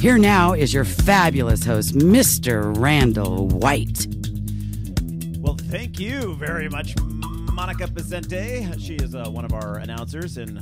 Here now is your fabulous host, Mr. Randall White. Well, thank you very much, Monica Picente. She is one of our announcers, and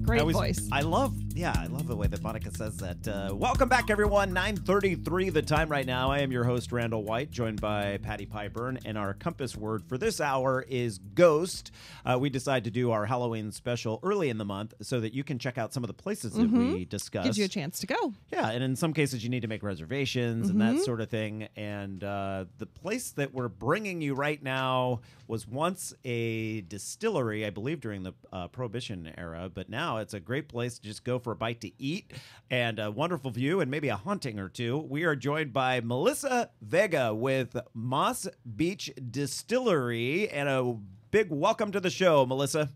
great voice. I love the way that Monica says that. Welcome back, everyone. 9:33 the time right now. I am your host, Randall White, joined by Patty Piper, and our compass word for this hour is ghost. We decided to do our Halloween special early in the month so that you can check out some of the places that we discussed. Gives you a chance to go. Yeah, and in some cases you need to make reservations and that sort of thing. And the place that we're bringing you right now was once a distillery, I believe, during the Prohibition era, but now it's a great place to just go for a bite to eat and a wonderful view and maybe a haunting or two. We are joined by Melissa Vega with Moss Beach Distillery, and a big welcome to the show, Melissa.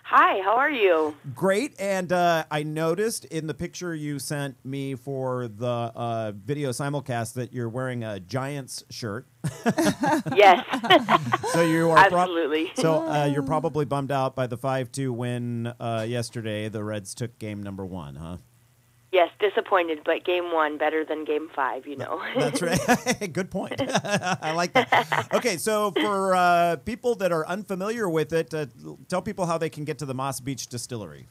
Hi, how are you? Great, and I noticed in the picture you sent me for the video simulcast that you're wearing a Giants shirt. Yes. So you are absolutely. You're probably bummed out by the 5-2 win yesterday. The Reds took game number 1, huh? Yes, disappointed, but game 1 better than game 5, you know. That's right. Good point. I like that. Okay, so for people that are unfamiliar with it, tell people how they can get to the Moss Beach Distillery.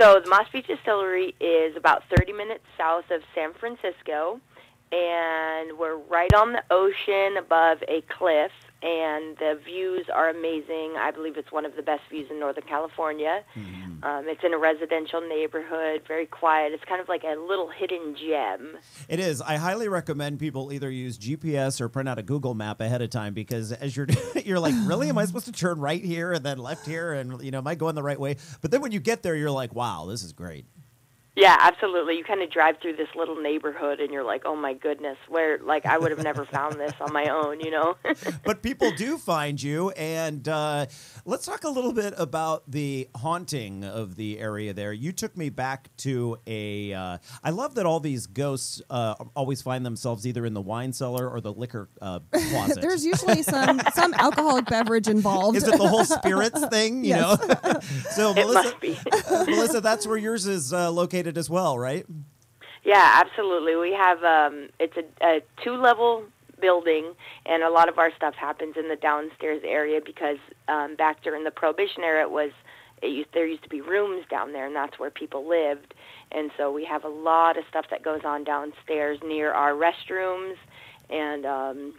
So the Moss Beach Distillery is about 30 minutes south of San Francisco, and we're right on the ocean above a cliff, and the views are amazing. I believe it's one of the best views in Northern California. It's in a residential neighborhood, very quiet. It's kind of like a little hidden gem. It is. I highly recommend people either use GPS or print out a Google map ahead of time, because as you're like, really, am I supposed to turn right here and then left here, and am I going the right way? But then when you get there, you're like, wow, this is great. Yeah, absolutely. You kind of drive through this little neighborhood, and you're like, oh, my goodness, where, like, I would have never found this on my own, you know? But people do find you, and let's talk a little bit about the haunting of the area there. You took me back to I love that all these ghosts always find themselves either in the wine cellar or the liquor closet. There's usually some alcoholic beverage involved. Is it the whole spirits thing, you know? So, It must be. Melissa, that's where yours is located as well, right? Yeah, absolutely. We have it's a 2-level building, and a lot of our stuff happens in the downstairs area because back during the Prohibition era, there used to be rooms down there, and that's where people lived. And so we have a lot of stuff that goes on downstairs near our restrooms, and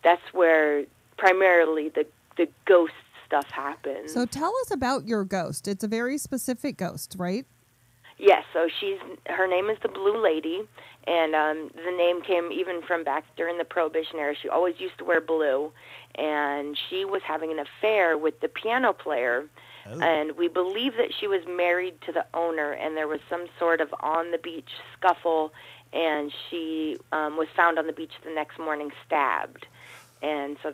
that's where primarily the ghost stuff happens. So tell us about your ghost. It's a very specific ghost, right? Yes, so her name is the Blue Lady, and the name came even from back during the Prohibition era. She always used to wear blue, and she was having an affair with the piano player, and we believe that she was married to the owner, and there was some sort of on-the-beach scuffle, and she was found on the beach the next morning stabbed. And so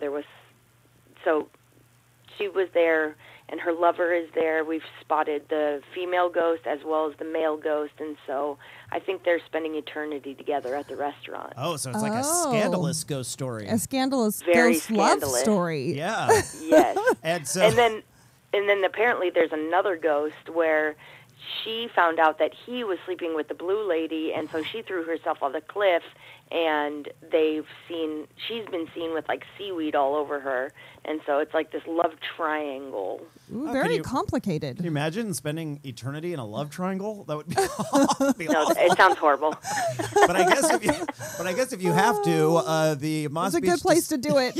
she was there, and her lover is there. We've spotted the female ghost as well as the male ghost, and so I think they're spending eternity together at the restaurant. Oh, so it's like a scandalous ghost story. A scandalous Very ghost scandalous. love story. Yeah. Yes. And then apparently there's another ghost where she found out that he was sleeping with the Blue Lady, and so she threw herself off the cliff, and she's been seen with like seaweed all over her, and so it's like this love triangle. Ooh, very complicated. Can you imagine spending eternity in a love triangle? That would be, No, awesome. it sounds horrible. But I guess if you have to, the Moss It's a Beach good place to do it.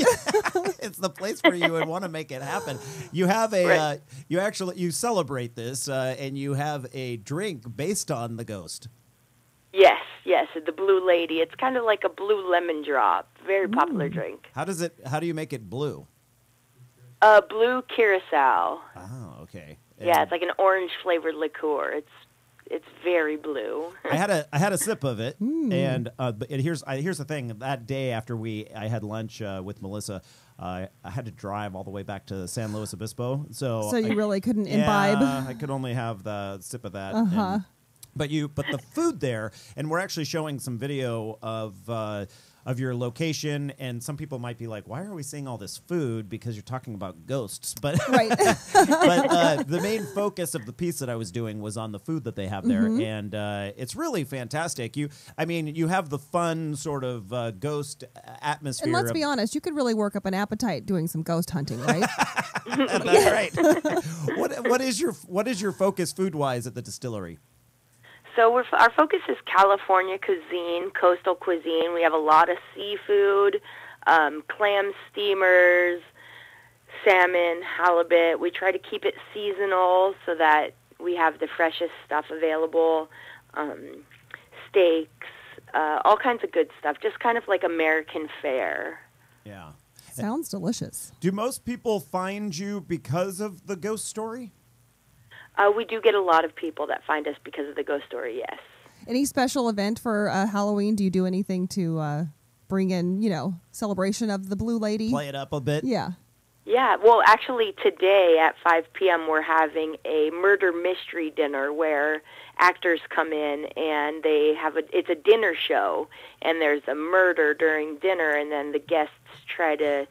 it's the place where you would want to make it happen. You have a you celebrate this, and you have a drink based on the ghost. Yes, the Blue Lady. It's kind of like a blue lemon drop. Very popular drink. How do you make it blue? Blue curacao. Oh, okay. Yeah, it's like an orange-flavored liqueur. It's very blue. I had a sip of it, and here's the thing. That day after I had lunch with Melissa, I had to drive all the way back to San Luis Obispo. So you really couldn't imbibe. I could only have the sip of that. But the food there, and we're actually showing some video of of your location, and some people might be like, why are we seeing all this food? Because you're talking about ghosts. But, Right. but the main focus of the piece that I was doing was on the food that they have there, and it's really fantastic. You have the fun sort of ghost atmosphere. And let's be honest, you could really work up an appetite doing some ghost hunting, right? That's right. What is your focus food-wise at the distillery? So our focus is California cuisine, coastal cuisine. We have a lot of seafood, clam steamers, salmon, halibut. We try to keep it seasonal so that we have the freshest stuff available, steaks, all kinds of good stuff, just kind of like American fare. Yeah. Sounds delicious. Do most people find you because of the ghost story? We do get a lot of people that find us because of the ghost story, yes. Any special event for Halloween? Do you do anything to bring in, celebration of the Blue Lady? Play it up a bit? Yeah. Yeah, well, actually today at 5 p.m. we're having a murder mystery dinner where actors come in and it's a dinner show, and there's a murder during dinner, and then the guests try to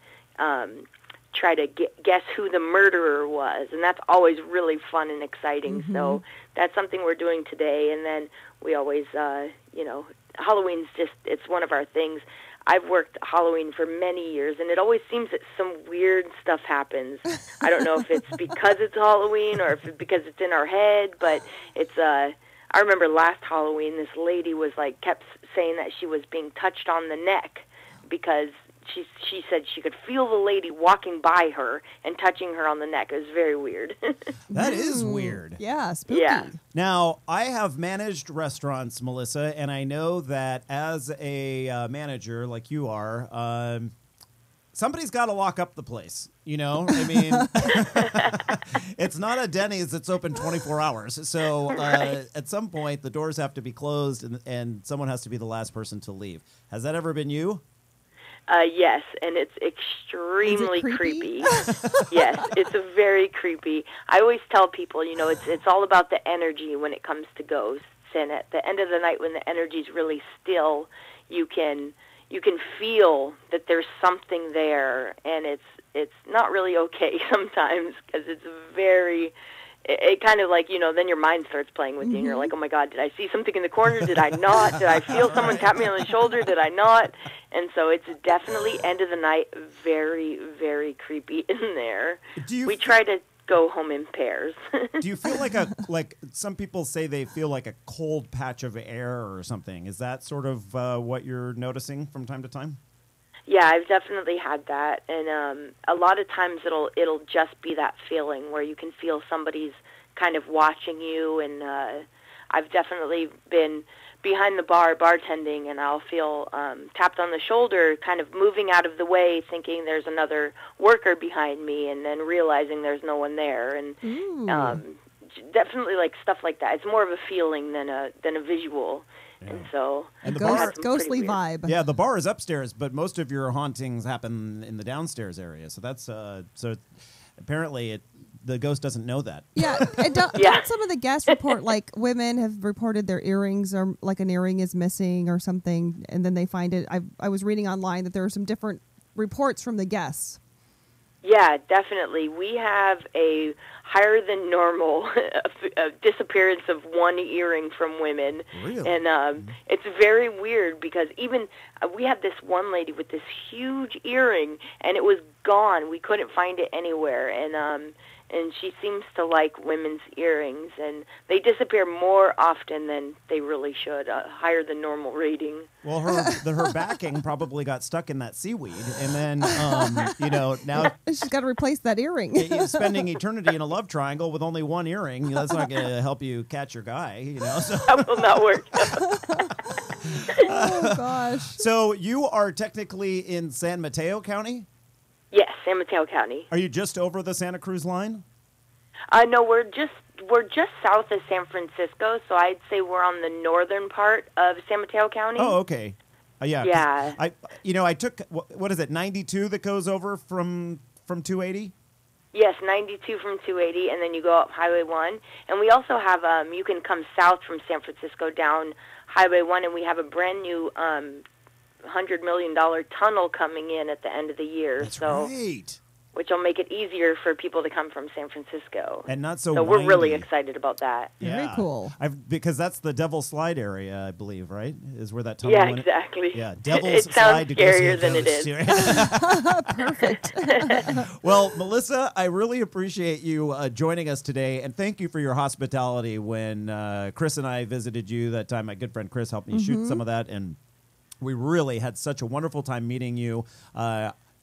guess who the murderer was, and that's always really fun and exciting. So that's something we're doing today, and then we always, Halloween's it's one of our things. I've worked Halloween for many years, and it always seems that some weird stuff happens. I don't know if it's because it's Halloween or if it's because it's in our head, but it's, I remember last Halloween, this lady kept saying that she was being touched on the neck because she said she could feel the lady walking by her and touching her on the neck. It was very weird. That is weird. Yeah, spooky. Yeah. Now, I have managed restaurants, Melissa, and I know that as a manager like you are, somebody's got to lock up the place. I mean, it's not a Denny's that's open 24 hours. So at some point, the doors have to be closed and someone has to be the last person to leave. Has that ever been you? Yes, and it's extremely Is it creepy? Yes, it's very creepy. I always tell people, it's all about the energy when it comes to ghosts. And at the end of the night, when the energy's really still, you can feel that there's something there, and it's not really okay sometimes because it's very. It kind of then your mind starts playing with you, and you're like, oh, my God, did I see something in the corner? Did I not? Did I feel someone tap me on the shoulder? Did I not? And so it's definitely, end of the night, very, very creepy in there. We try to go home in pairs. Do you feel like some people say they feel like a cold patch of air or something? Is that sort of what you're noticing from time to time? Yeah, I've definitely had that, and a lot of times it'll just be that feeling where you can feel somebody's kind of watching you, and I've definitely been behind the bar bartending, and I'll feel tapped on the shoulder, kind of moving out of the way, thinking there's another worker behind me, and then realizing there's no one there, and definitely stuff like that. It's more of a feeling than a visual. Yeah. And so, and the ghostly vibe. Yeah, the bar is upstairs, but most of your hauntings happen in the downstairs area. So that's so apparently the ghost doesn't know that. Yeah, and don't some of the guests report women have reported their earrings or an earring is missing or something, and then they find it. I was reading online that there are some different reports from the guests. Yeah, definitely. We have a higher than normal disappearance of one earring from women. Really? And it's very weird because even we had this one lady with this huge earring, and it was gone. We couldn't find it anywhere. And she seems to like women's earrings, and they disappear more often than they really should, a higher than normal rating. Well, her backing probably got stuck in that seaweed, and then, now... She's got to replace that earring. Spending eternity in a love triangle with only one earring, that's not going to help you catch your guy, So. That will not work. Oh, gosh. So you are technically in San Mateo County? Yes, San Mateo County. Are you just over the Santa Cruz line? No, we're just south of San Francisco, so I'd say we're on the northern part of San Mateo County. Oh, okay. Yeah. Yeah. I took what is it, 92 that goes over from 280? Yes, 92 from 280, and then you go up Highway 1. And we also have, you can come south from San Francisco down Highway 1, and we have a brand new $100 million tunnel coming in at the end of the year. That's right. Which will make it easier for people to come from San Francisco. And not so So we're really windy. excited about that. Very cool. Because that's the Devil's Slide area, I believe, right? Is where that tunnel Yeah, went? exactly. Yeah, Devil's It Slide. sounds to go see a scarier than it ghost. Perfect. Well, Melissa, I really appreciate you joining us today, and thank you for your hospitality when Chris and I visited you that time. My good friend Chris helped me shoot some of that, and we really had such a wonderful time meeting you.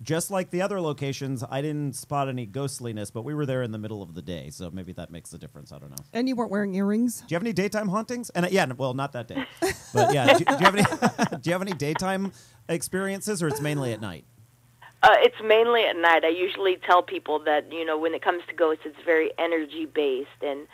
Just like the other locations, I didn't spot any ghostliness, but we were there in the middle of the day, so maybe that makes a difference. I don't know. And you weren't wearing earrings? Do you have any daytime hauntings? And yeah, well, not that day, but yeah. Do you have any? Do you have any daytime experiences, or it's mainly at night? It's mainly at night. I usually tell people that, when it comes to ghosts, it's very energy-based, and,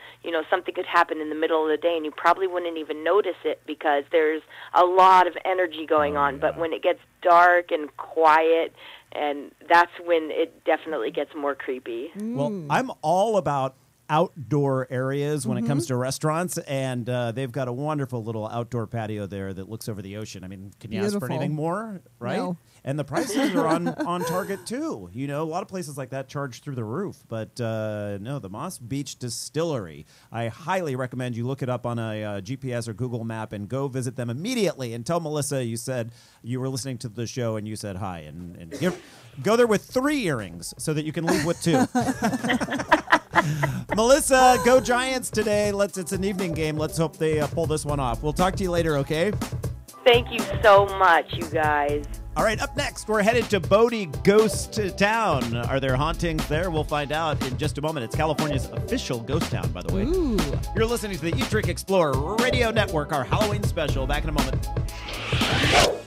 something could happen in the middle of the day, and you probably wouldn't even notice it because there's a lot of energy going on. Yeah. But when it gets dark and quiet, and that's when it definitely gets more creepy. Well, I'm all about outdoor areas when it comes to restaurants, and they've got a wonderful little outdoor patio there that looks over the ocean. I mean, can you ask for Beautiful. anything more, right? No. And the prices are on target too. A lot of places like that charge through the roof, but no, the Moss Beach Distillery. I highly recommend you look it up on a GPS or Google map and go visit them immediately and tell Melissa you said you were listening to the show and you said hi, and go there with 3 earrings so that you can leave with 2. Melissa, go Giants today. It's an evening game. Let's hope they pull this one off. We'll talk to you later, okay? Thank you so much, you guys. All right, up next, we're headed to Bodie Ghost Town. Are there hauntings there? We'll find out in just a moment. It's California's official ghost town, by the way. Ooh. You're listening to the Eat, Drink, Explore Radio Network, our Halloween special. Back in a moment.